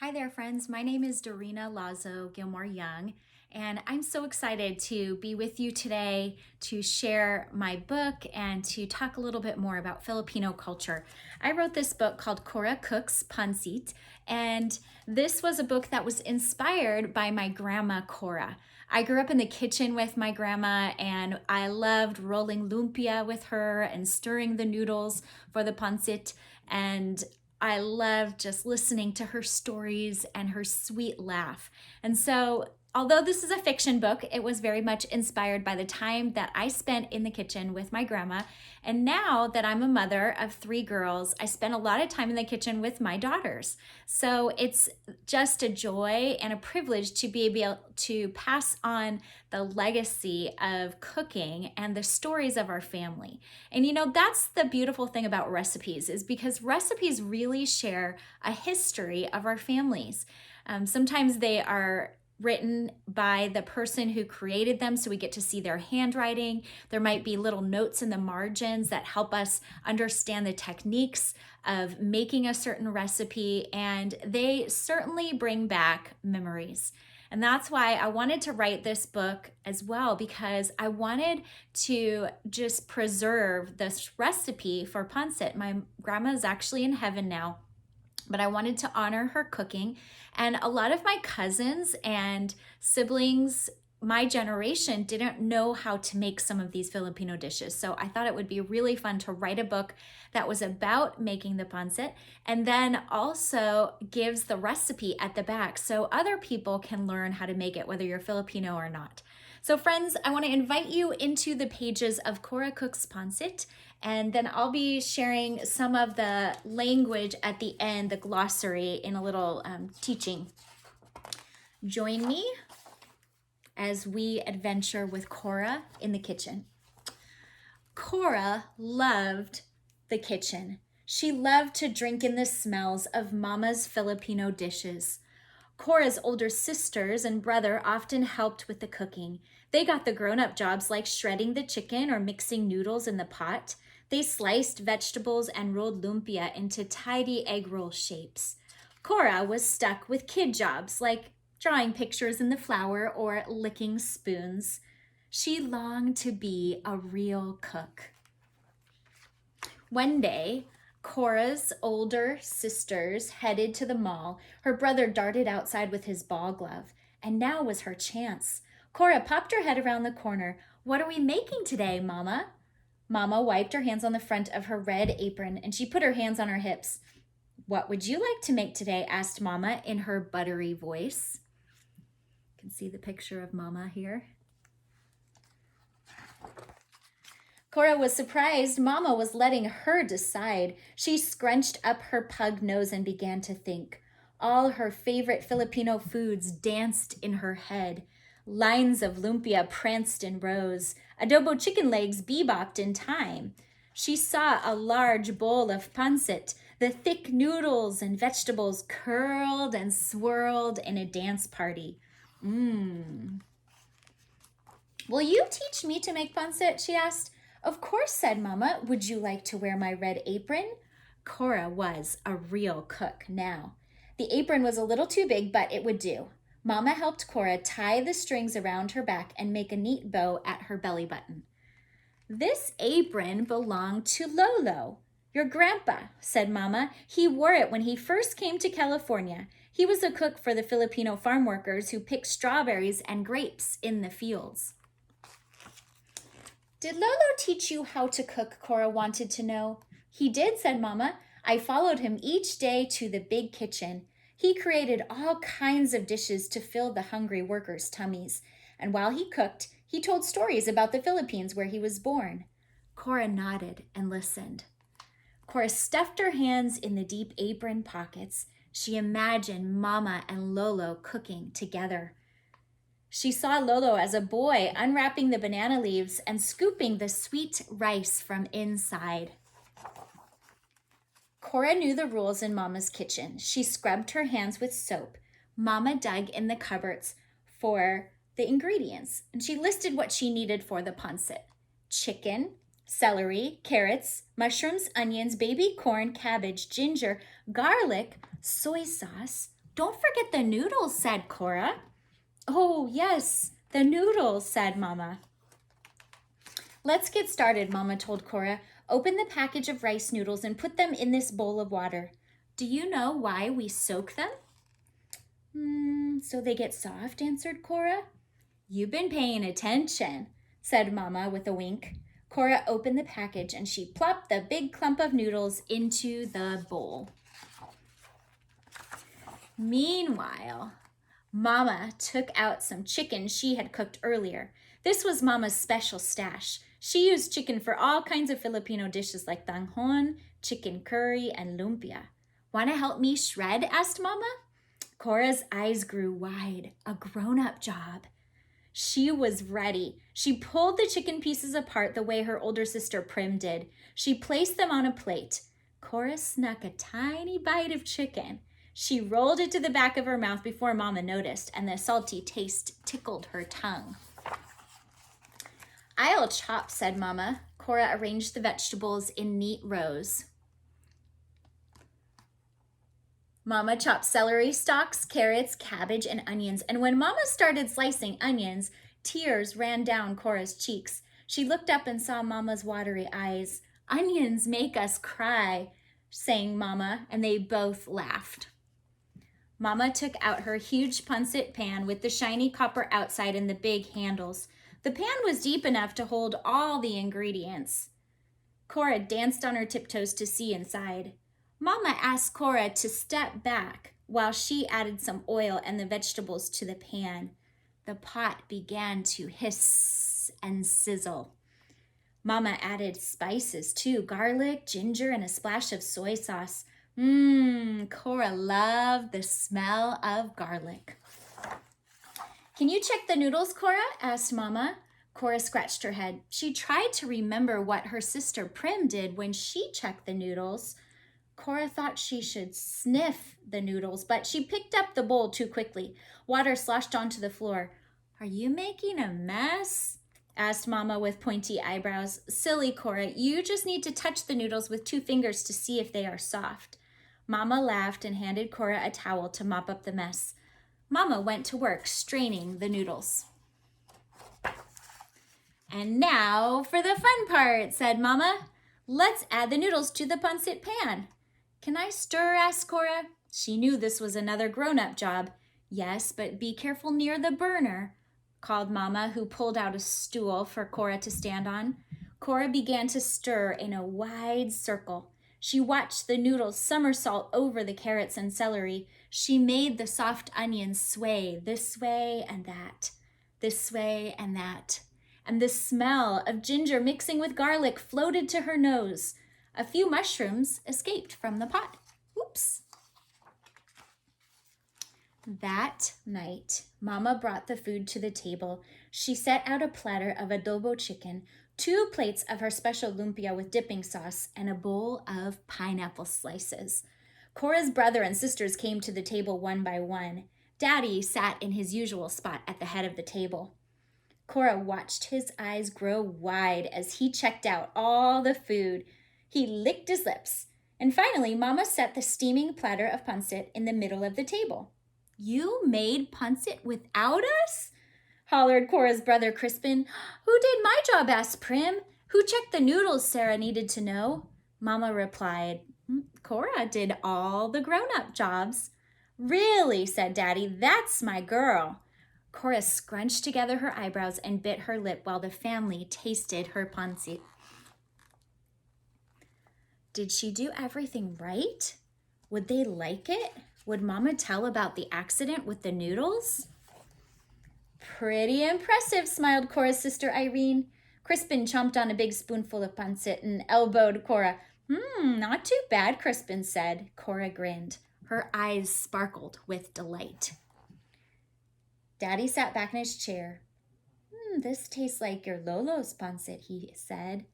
Hi there, friends. My name is Dorina Lazo Gilmore Young, and I'm so excited to be with you today to share my book and to talk a little bit more about Filipino culture. I wrote this book called Cora Cooks Pancit, and this was a book that was inspired by my grandma Cora. I grew up in the kitchen with my grandma, and I loved rolling lumpia with her and stirring the noodles for the pancit. And I love just listening to her stories and her sweet laugh. And so, although this is a fiction book, it was very much inspired by the time that I spent in the kitchen with my grandma. And now that I'm a mother of three girls, I spend a lot of time in the kitchen with my daughters. So it's just a joy and a privilege to be able to pass on the legacy of cooking and the stories of our family. And that's the beautiful thing about recipes, is because recipes really share a history of our families. Sometimes they are written by the person who created them, so we get to see their handwriting. There might be little notes in the margins that help us understand the techniques of making a certain recipe, and they certainly bring back memories. And that's why I wanted to write this book as well, because I wanted to just preserve this recipe for pancit. My grandma is actually in heaven now, but I wanted to honor her cooking. And a lot of my cousins and siblings, my generation, didn't know how to make some of these Filipino dishes. So I thought it would be really fun to write a book that was about making the pancit and then also gives the recipe at the back so other people can learn how to make it, whether you're Filipino or not. So friends, I want to invite you into the pages of Cora Cooks Pancit, and then I'll be sharing some of the language at the end, the glossary, in a little teaching. Join me as we adventure with Cora in the kitchen. Cora loved the kitchen. She loved to drink in the smells of Mama's Filipino dishes. Cora's older sisters and brother often helped with the cooking. They got the grown-up jobs like shredding the chicken or mixing noodles in the pot. They sliced vegetables and rolled lumpia into tidy egg roll shapes. Cora was stuck with kid jobs like drawing pictures in the flour or licking spoons. She longed to be a real cook. One day, Cora's older sisters headed to the mall. Her brother darted outside with his ball glove, and now was her chance. Cora popped her head around the corner. "What are we making today, Mama?" Mama wiped her hands on the front of her red apron, and she put her hands on her hips. "What would you like to make today?" asked Mama in her buttery voice. You can see the picture of Mama here. Cora was surprised Mama was letting her decide. She scrunched up her pug nose and began to think. All her favorite Filipino foods danced in her head. Lines of lumpia pranced in rows. Adobo chicken legs bebopped in time. She saw a large bowl of pancit. The thick noodles and vegetables curled and swirled in a dance party. Will you teach me to make pancit? She asked. "Of course," said Mama. "Would you like to wear my red apron?" Cora was a real cook now. The apron was a little too big, but it would do. Mama helped Cora tie the strings around her back and make a neat bow at her belly button. "This apron belonged to Lolo, your grandpa," said Mama. "He wore it when he first came to California. He was a cook for the Filipino farm workers who picked strawberries and grapes in the fields." "Did Lolo teach you how to cook?" Cora wanted to know. "He did," said Mama. "I followed him each day to the big kitchen. He created all kinds of dishes to fill the hungry workers' tummies. And while he cooked, he told stories about the Philippines where he was born." Cora nodded and listened. Cora stuffed her hands in the deep apron pockets. She imagined Mama and Lolo cooking together. She saw Lolo as a boy unwrapping the banana leaves and scooping the sweet rice from inside. Cora knew the rules in Mama's kitchen. She scrubbed her hands with soap. Mama dug in the cupboards for the ingredients, and she listed what she needed for the pancit: chicken, celery, carrots, mushrooms, onions, baby corn, cabbage, ginger, garlic, soy sauce, Don't forget the noodles, said Cora. Oh, yes, the noodles, said Mama. Let's get started, Mama told Cora. Open the package of rice noodles and put them in this bowl of water. Do you know why we soak them? So they get soft, answered Cora. You've been paying attention, said Mama with a wink. Cora opened the package and she plopped the big clump of noodles into the bowl. Meanwhile, Mama took out some chicken she had cooked earlier. This was Mama's special stash. She used chicken for all kinds of Filipino dishes like tanghon, chicken curry, and lumpia. Want to help me shred? Asked Mama. Cora's eyes grew wide. A grown-up job. She was ready. She pulled the chicken pieces apart the way her older sister Prim did. She placed them on a plate. Cora snuck a tiny bite of chicken. She rolled it to the back of her mouth before Mama noticed, and the salty taste tickled her tongue. I'll chop, said Mama. Cora arranged the vegetables in neat rows. Mama chopped celery stalks, carrots, cabbage, and onions, and when Mama started slicing onions, tears ran down Cora's cheeks. She looked up and saw Mama's watery eyes. Onions make us cry, sang Mama, and they both laughed. Mama took out her huge Pancit pan with the shiny copper outside and the big handles. The pan was deep enough to hold all the ingredients. Cora danced on her tiptoes to see inside. Mama asked Cora to step back while she added some oil and the vegetables to the pan. The pot began to hiss and sizzle. Mama added spices too, garlic, ginger, and a splash of soy sauce. Cora loved the smell of garlic. Can you check the noodles, Cora? Asked Mama. Cora scratched her head. She tried to remember what her sister Prim did when she checked the noodles. Cora thought she should sniff the noodles, but she picked up the bowl too quickly. Water sloshed onto the floor. Are you making a mess? Asked Mama with pointy eyebrows. Silly Cora, you just need to touch the noodles with 2 fingers to see if they are soft. Mama laughed and handed Cora a towel to mop up the mess. Mama went to work straining the noodles. And now for the fun part, said Mama. Let's add the noodles to the Pancit pan. Can I stir? Asked Cora. She knew this was another grown-up job. Yes, but be careful near the burner, called Mama, who pulled out a stool for Cora to stand on. Cora began to stir in a wide circle. She watched the noodles somersault over the carrots and celery. She made the soft onions sway this way and that, this way and that. And the smell of ginger mixing with garlic floated to her nose. A few mushrooms escaped from the pot. Oops. That night, Mama brought the food to the table. She set out a platter of adobo chicken, 2 plates of her special lumpia with dipping sauce, and a bowl of pineapple slices. Cora's brother and sisters came to the table one by one. Daddy sat in his usual spot at the head of the table. Cora watched his eyes grow wide as he checked out all the food. He licked his lips. And finally, Mama set the steaming platter of pancit in the middle of the table. You made pancit without us? Hollered Cora's brother Crispin. Who did my job? Asked Prim. Who checked the noodles? Sarah needed to know. Mama replied, Cora did all the grown-up jobs. Really, said Daddy, that's my girl. Cora scrunched together her eyebrows and bit her lip while the family tasted her pancit. Did she do everything right? Would they like it? Would Mama tell about the accident with the noodles? Pretty impressive, smiled Cora's sister Irene. Crispin chomped on a big spoonful of pancit and elbowed Cora. Not too bad, Crispin said. Cora grinned. Her eyes sparkled with delight. Daddy sat back in his chair. This tastes like your Lolo's pancit, he said.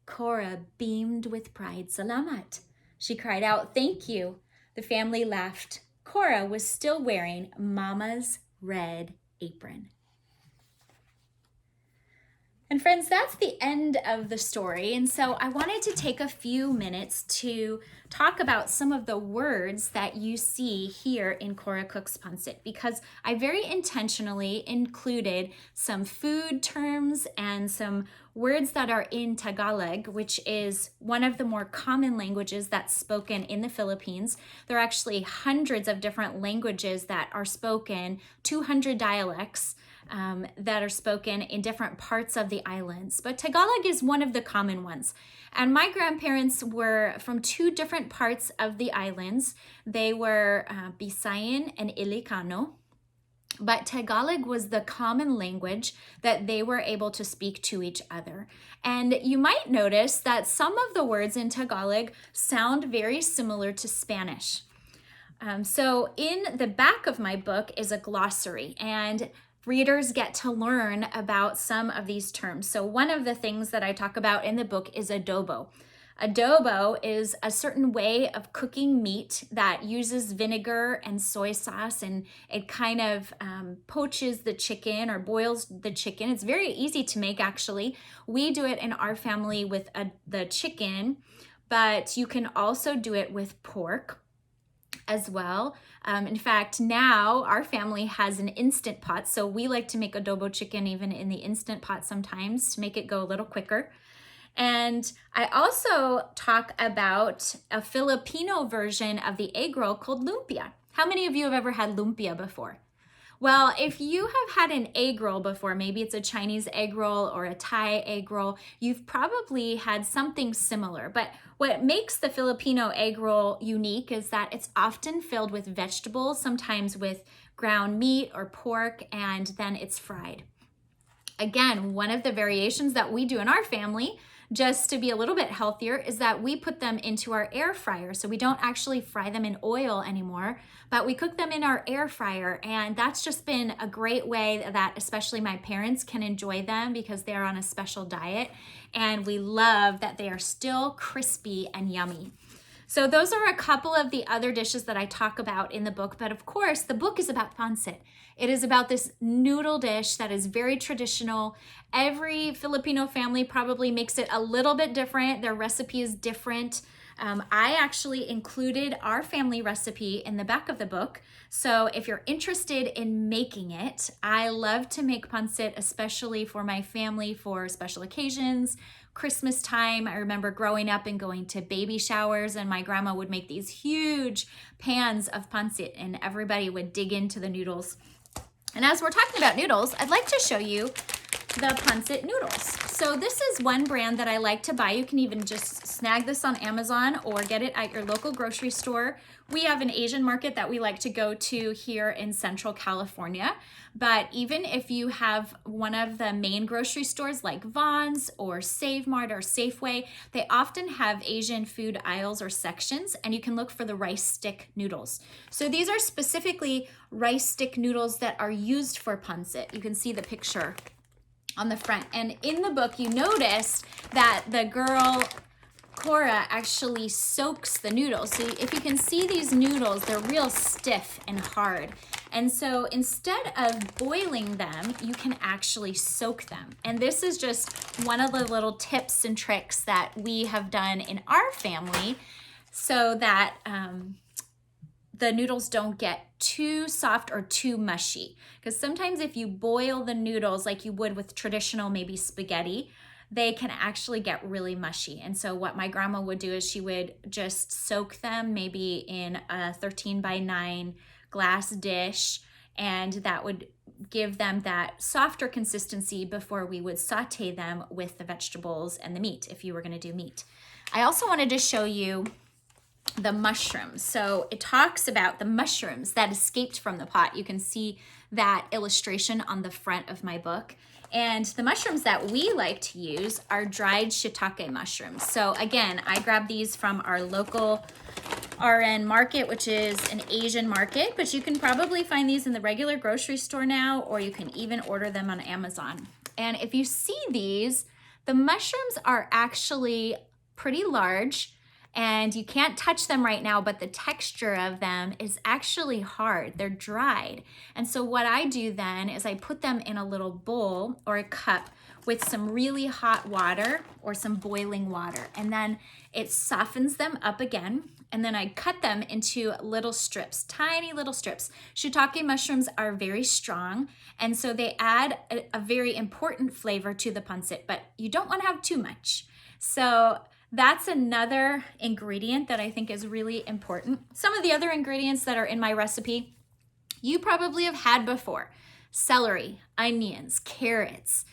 Cora beamed with pride. Salamat. She cried out, thank you. The family laughed. Cora was still wearing Mama's red apron. And friends, that's the end of the story. And so I wanted to take a few minutes to talk about some of the words that you see here in Cora Cooks Pancit, because I very intentionally included some food terms and some words that are in Tagalog, which is one of the more common languages that's spoken in the Philippines. There are actually hundreds of different languages that are spoken, 200 dialects that are spoken in different parts of the islands. But Tagalog is one of the common ones. And my grandparents were from two different parts of the islands. They were Bisayan and Ilocano. But Tagalog was the common language that they were able to speak to each other. And you might notice that some of the words in Tagalog sound very similar to Spanish. So in the back of my book is a glossary, and readers get to learn about some of these terms. So one of the things that I talk about in the book is adobo. Adobo is a certain way of cooking meat that uses vinegar and soy sauce, and it kind of poaches the chicken or boils the chicken. It's very easy to make, actually. We do it in our family with the chicken, but you can also do it with pork as well. In fact, now our family has an Instant Pot, so we like to make adobo chicken even in the Instant Pot sometimes to make it go a little quicker. And I also talk about a Filipino version of the egg roll called lumpia. How many of you have ever had lumpia before? Well, if you have had an egg roll before, maybe it's a Chinese egg roll or a Thai egg roll, you've probably had something similar. But what makes the Filipino egg roll unique is that it's often filled with vegetables, sometimes with ground meat or pork, and then it's fried. Again, one of the variations that we do in our family, just to be a little bit healthier, is that we put them into our air fryer. So we don't actually fry them in oil anymore, but we cook them in our air fryer. And that's just been a great way that especially my parents can enjoy them because they're on a special diet. And we love that they are still crispy and yummy. So those are a couple of the other dishes that I talk about in the book. But of course, the book is about pancit. It is about this noodle dish that is very traditional. Every Filipino family probably makes it a little bit different. Their recipe is different. I actually included our family recipe in the back of the book. So if you're interested in making it, I love to make pancit, especially for my family for special occasions. Christmas time, I remember growing up and going to baby showers, and my grandma would make these huge pans of pancit and everybody would dig into the noodles. And as we're talking about noodles, I'd like to show you the pancit noodles. So this is one brand that I like to buy. You can even just snag this on Amazon or get it at your local grocery store. We have an Asian market that we like to go to here in Central California. But even if you have one of the main grocery stores like Vons or Save Mart or Safeway, they often have Asian food aisles or sections, and you can look for the rice stick noodles. So these are specifically rice stick noodles that are used for pancit. You can see the picture on the front. And in the book, you noticed that the girl Cora actually soaks the noodles. So if you can see these noodles, they're real stiff and hard. And so instead of boiling them, you can actually soak them. And this is just one of the little tips and tricks that we have done in our family so that the noodles don't get too soft or too mushy. Because sometimes if you boil the noodles like you would with traditional maybe spaghetti, they can actually get really mushy. And so what my grandma would do is she would just soak them maybe in a 13x9 glass dish, and that would give them that softer consistency before we would saute them with the vegetables and the meat if you were going to do meat. I also wanted to show you the mushrooms. So it talks about the mushrooms that escaped from the pot. You can see that illustration on the front of my book. And the mushrooms that we like to use are dried shiitake mushrooms. So again, I grabbed these from our local RN market, which is an Asian market, but you can probably find these in the regular grocery store now, or you can even order them on Amazon. And if you see these, the mushrooms are actually pretty large, and you can't touch them right now, but the texture of them is actually hard. They're dried. And so what I do then is I put them in a little bowl or a cup with some really hot water or some boiling water. And then it softens them up again. and then I cut them into little strips, tiny little strips. Shiitake mushrooms are very strong, and so they add a very important flavor to the pancit, but you don't want to have too much. So that's another ingredient that I think is really important. Some of the other ingredients that are in my recipe, you probably have had before. Celery, onions, carrots,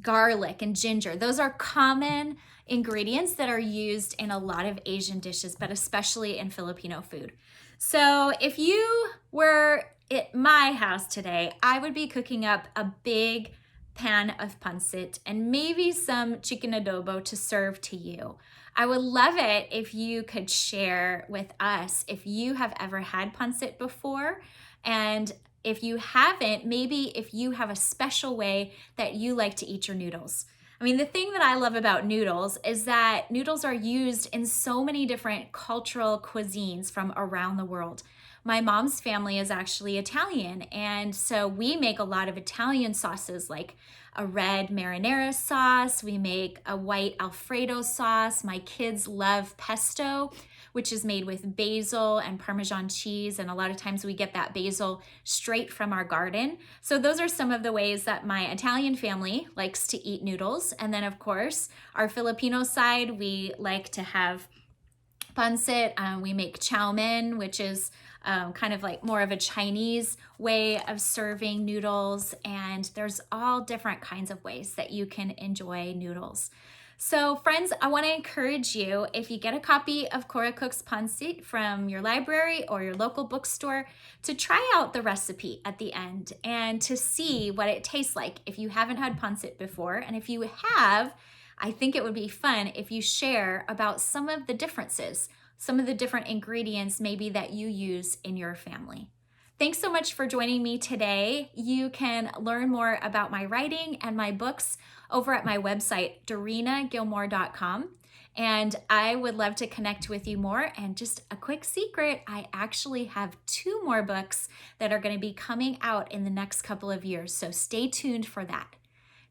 garlic, and ginger. Those are common ingredients that are used in a lot of Asian dishes, but especially in Filipino food. So if you were at my house today, I would be cooking up a big pan of pancit and maybe some chicken adobo to serve to you. I would love it if you could share with us if you have ever had pancit before, and if you haven't, maybe if you have a special way that you like to eat your noodles. I mean, the thing that I love about noodles is that noodles are used in so many different cultural cuisines from around the world. My mom's family is actually Italian, and so we make a lot of Italian sauces, like a red marinara sauce. We make a white Alfredo sauce. My kids love pesto, which is made with basil and Parmesan cheese, and a lot of times we get that basil straight from our garden. So those are some of the ways that my Italian family likes to eat noodles. And then of course, our Filipino side, we like to have pancit. We make chow mein, which is kind of like more of a Chinese way of serving noodles. And there's all different kinds of ways that you can enjoy noodles. So friends, I want to encourage you, if you get a copy of Cora Cooks Pancit from your library or your local bookstore, to try out the recipe at the end and to see what it tastes like if you haven't had pancit before. And if you have, I think it would be fun if you share about some of the differences, some of the different ingredients maybe that you use in your family. Thanks so much for joining me today. You can learn more about my writing and my books over at my website, dorinagilmore.com. And I would love to connect with you more. And just a quick secret, I actually have 2 more books that are going to be coming out in the next couple of years. So stay tuned for that.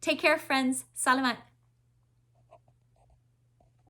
Take care, friends. Salamat.